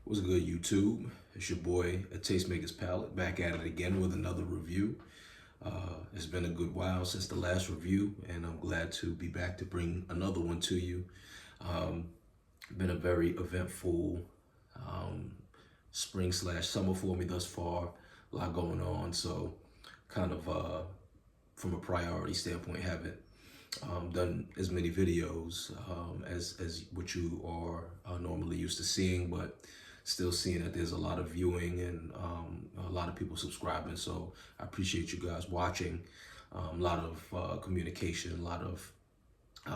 What's good, YouTube? It's your boy, a Tastemaker's Palette, back at it again with another review. It's been a good while since the last review, and I'm glad to be back to bring another one to you. Um, Been a very eventful spring/summer for me thus far. A lot going on, so kind of from a priority standpoint, haven't done as many videos as what you are normally used to seeing, but still seeing that there's a lot of viewing and a lot of people subscribing. So I appreciate you guys watching. A lot of communication, a lot of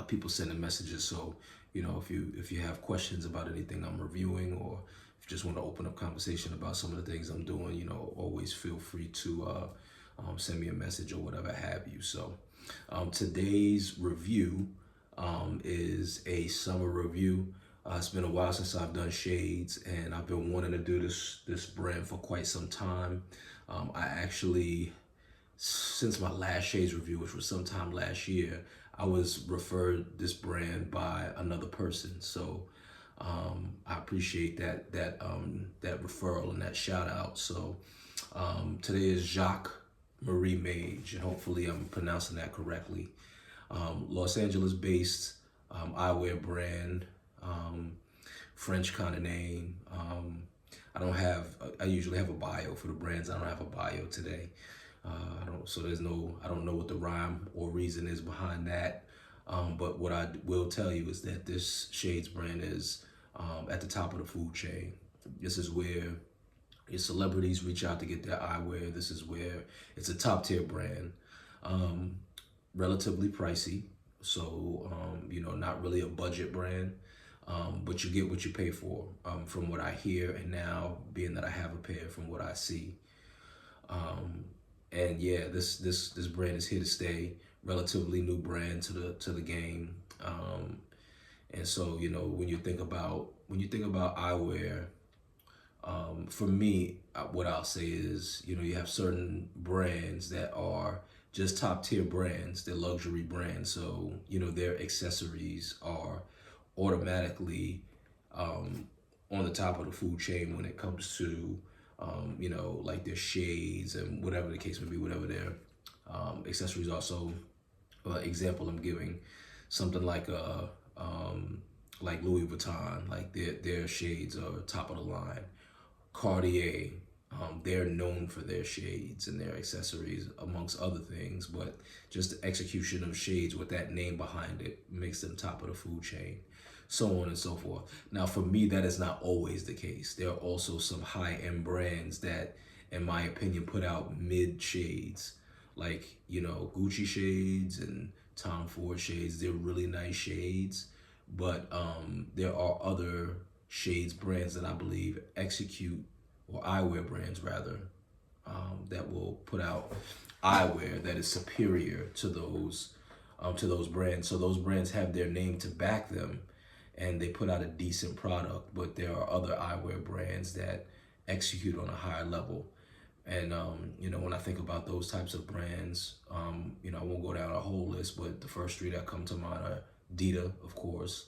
people sending messages. So if you have questions about anything I'm reviewing, or if you just want to open up conversation about some of the things I'm doing, always feel free to send me a message or whatever have you. So today's review is a summer review. It's been a while since I've done shades, and I've been wanting to do this brand for quite some time. I actually, since my last shades review, which was sometime last year, I was referred this brand by another person. So I appreciate that referral and that shout out. So today is Jaque Marie Mage, and hopefully I'm pronouncing that correctly. Los Angeles based eyewear brand, French kind of name. I usually have a bio for the brands. I don't have a bio today. I don't know what the rhyme or reason is behind that. But what I will tell you is that this shades brand is at the top of the food chain. This is where your celebrities reach out to get their eyewear. This is where it's a top tier brand, relatively pricey. So, not really a budget brand, but you get what you pay for, from what I hear. And now being that I have a pair, from what I see. And yeah, this brand is here to stay. Relatively new brand to the game. And so, when you think about eyewear, for me, what I'll say is, you have certain brands that are just top tier brands, they're luxury brands. So, their accessories are automatically on the top of the food chain when it comes to, like their shades and whatever the case may be, whatever their accessories are. So, example I'm giving, something like like Louis Vuitton, like their shades are top of the line. Cartier, they're known for their shades and their accessories, amongst other things, but just the execution of shades with that name behind it makes them top of the food chain, so on and so forth. Now, for me, that is not always the case. There are also some high-end brands that, in my opinion, put out mid shades, like, Gucci shades and Tom Ford shades. They're really nice shades, but there are other shades brands that I believe execute, or eyewear brands rather, that will put out eyewear that is superior to those brands. So those brands have their name to back them, and they put out a decent product. But there are other eyewear brands that execute on a higher level. And when I think about those types of brands, I won't go down a whole list, but the first three that come to mind are Dita, of course.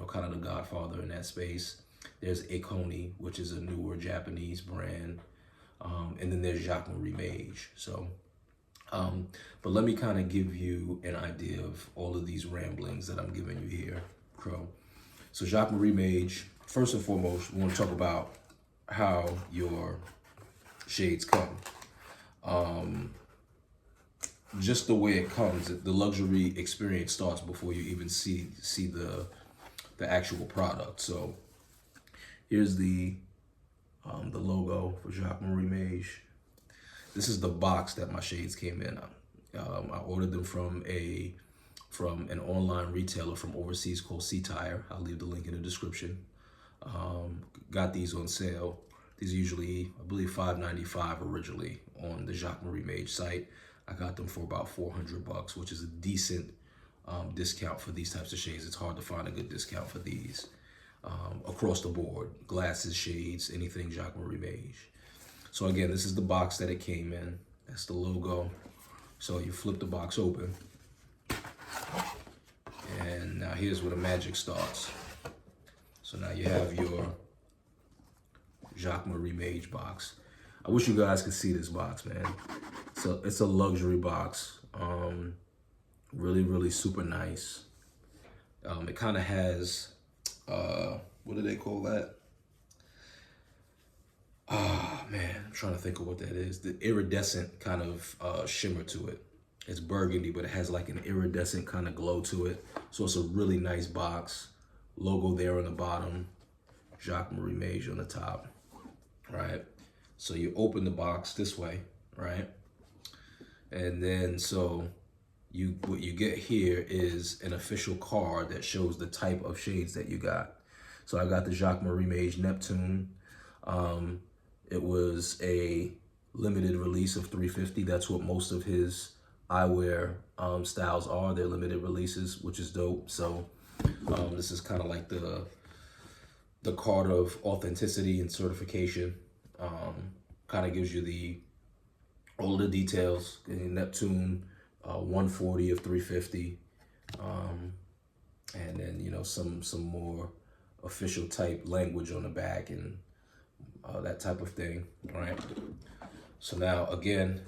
Kind of the godfather in that space. There's Akoni, which is a newer Japanese brand. And then there's Jaque Marie Mage. So, but let me kind of give you an idea of all of these ramblings that I'm giving you here, Crow. So Jaque Marie Mage, first and foremost, we want to talk about how your shades come. Just the way it comes, the luxury experience starts before you even see the actual product. So here's the logo for Jaque Marie Mage. This is the box that my shades came in. I ordered them from an online retailer from overseas called C-Tire. I'll leave the link in the description. Got these on sale. These are usually, I believe, $5.95 originally on the Jaque Marie Mage site. I got them for about $400, which is a decent discount for these types of shades. It's hard to find a good discount for these across the board. Glasses, shades, anything Jaque Marie Mage. So again, this is the box that it came in. That's the logo. So you flip the box open. And now here's where the magic starts. So now you have your Jaque Marie Mage box. I wish you guys could see this box, man. So it's a luxury box. Really, really super nice. It kind of has, what do they call that? Ah, man, I'm trying to think of what that is. The iridescent kind of shimmer to it. It's burgundy, but it has like an iridescent kind of glow to it. So it's a really nice box. Logo there on the bottom. Jaque Marie Mage on the top, right? So you open the box this way, right? And then so what you get here is an official card that shows the type of shades that you got. So I got the Jaque Marie Mage Neptune. It was a limited release of 350. That's what most of his eyewear styles are. They're limited releases, which is dope. So this is kind of like the card of authenticity and certification. Kind of gives you all of the details. Neptune, 140 of 350, and then you know some more official type language on the back and that type of thing, right? So now again,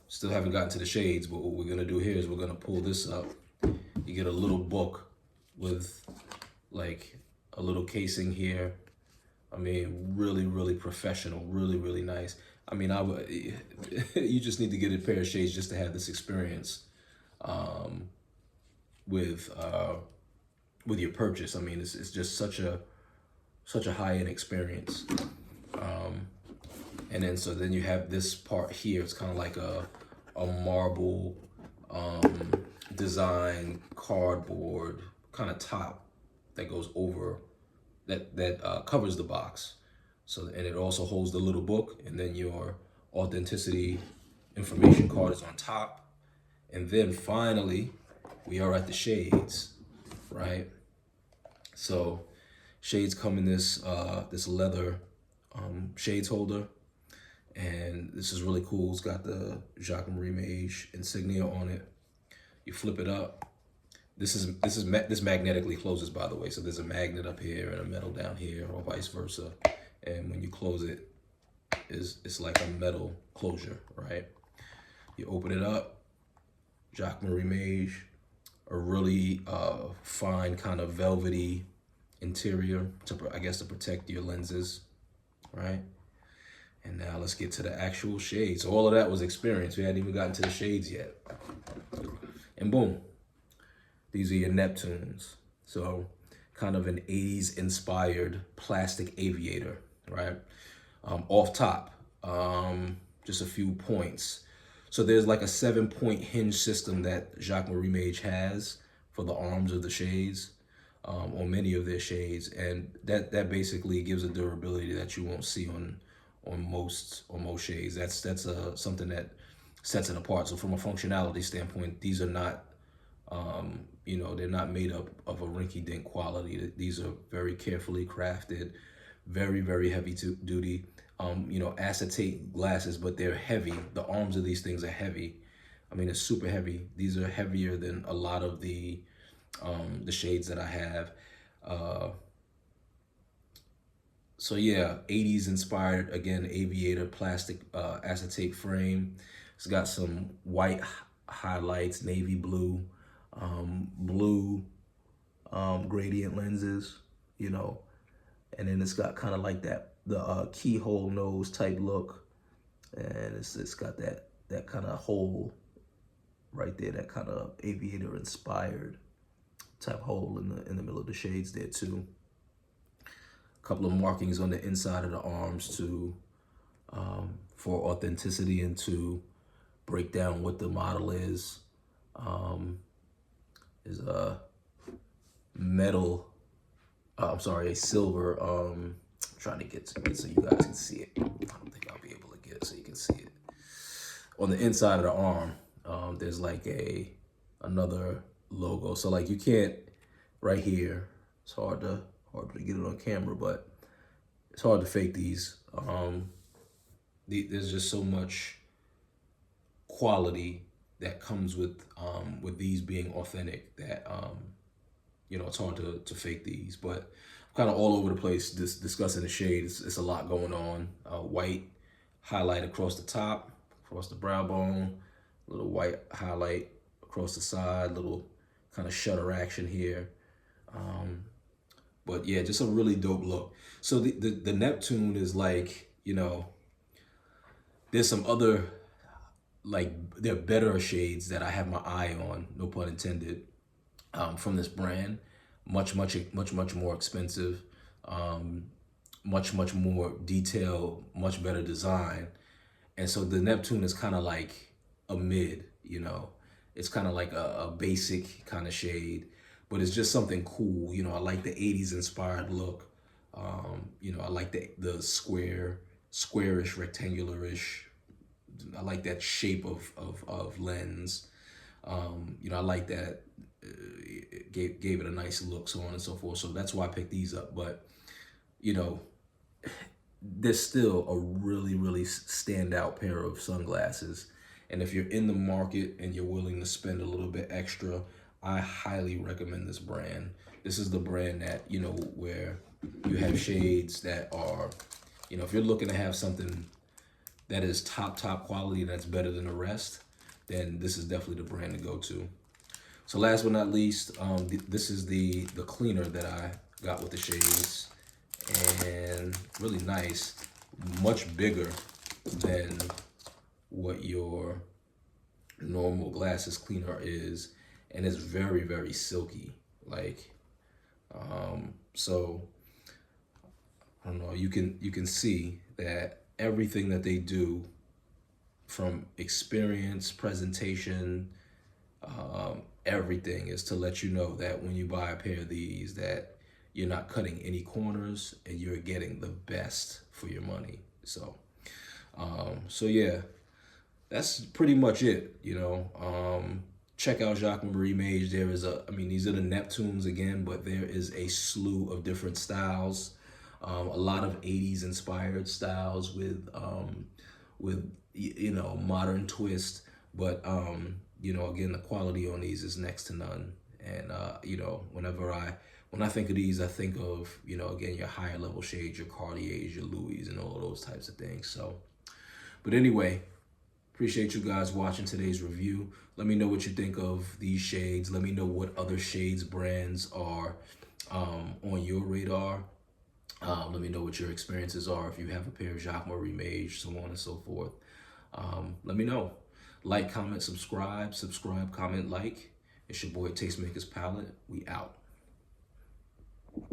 still haven't gotten to the shades, but what we're gonna do here is we're gonna pull this up. You get a little book with like a little casing here. I mean, really, really professional, really, really nice. I mean, you just need to get a pair of shades just to have this experience with your purchase. I mean, it's just such a high-end experience. And then so then you have this part here. It's kind of like a marble design cardboard kind of top that goes over that covers the box. So, and it also holds the little book, and then your authenticity information card is on top. And then finally, we are at the shades, right? So shades come in this this leather shades holder, and this is really cool. It's got the Jaque Marie Mage insignia on it. You flip it up. This magnetically closes, by the way. So there's a magnet up here and a metal down here, or vice versa. And when you close it, it's like a metal closure, right? You open it up, Jaque Marie Mage, a really fine kind of velvety interior to protect your lenses, right? And now let's get to the actual shades. So all of that was experience. We hadn't even gotten to the shades yet. And boom, these are your Neptunes. So kind of an 80s inspired plastic aviator, right? Off top, just a few points. So there's like a 7-point hinge system that Jaque Marie Mage has for the arms of the shades, or many of their shades, and that basically gives a durability that you won't see on most shades. That's something that sets it apart. So from a functionality standpoint, these are not they're not made up of a rinky-dink quality. These are very carefully crafted, very, very heavy duty, acetate glasses, but they're heavy. The arms of these things are heavy. I mean, it's super heavy. These are heavier than a lot of the shades that I have. So yeah, 80s inspired, again, aviator plastic acetate frame. It's got some white highlights, navy blue, blue gradient lenses, and then it's got kind of like the keyhole nose type look, and it's got that kind of hole right there, that kind of aviator inspired type hole in the middle of the shades there too. A couple of markings on the inside of the arms for authenticity and to break down what the model is. Is a metal, a silver, trying to get so you guys can see it. I don't think I'll be able to get it so you can see it. On the inside of the arm, there's like another logo. So like you can't, right here, it's hard to get it on camera, but it's hard to fake these. There's just so much quality that comes with these being authentic that it's hard to fake these. But of kind of all over the place discussing the shades. It's a lot going on. White highlight across the top, across the brow bone, little white highlight across the side, little kind of shutter action here. But yeah, just a really dope look. So the Neptune is like, there's some other, like, there are better shades that I have my eye on, no pun intended, from this brand. Much more expensive, much more detail, much better design. And so the Neptune is kind of like a mid, it's kind of like a basic kind of shade, but it's just something cool. I like the 80s inspired look. I like the squarish, rectangular-ish. I like that shape of lens. I like that. It gave it a nice look, so on and so forth. So that's why I picked these up. But, there's still a really standout pair of sunglasses. And if you're in the market and you're willing to spend a little bit extra, I highly recommend this brand. This is the brand that, where you have shades that are, if you're looking to have something that is top quality and that's better than the rest, then this is definitely the brand to go to. So last but not least, this is the cleaner that I got with the shades, and really nice, much bigger than what your normal glasses cleaner is, and it's very silky. Like, so I don't know. You can see that everything that they do, from experience, presentation, everything, is to let you know that when you buy a pair of these, that you're not cutting any corners and you're getting the best for your money. So, so yeah, that's pretty much it. Check out Jaque Marie Mage. There is these are the Neptunes again, but there is a slew of different styles. A lot of 80s inspired styles with modern twist, but again, the quality on these is next to none. And when I think of these, I think of, again, your higher level shades, your Cartiers, your Louis, and all of those types of things. So, but anyway, appreciate you guys watching today's review. Let me know what you think of these shades. Let me know what other shades brands are on your radar. Let me know what your experiences are. If you have a pair of Jaque Marie Mage, so on and so forth. Let me know. Like, comment, subscribe, comment, like. It's your boy Tastemakers Palette. We out.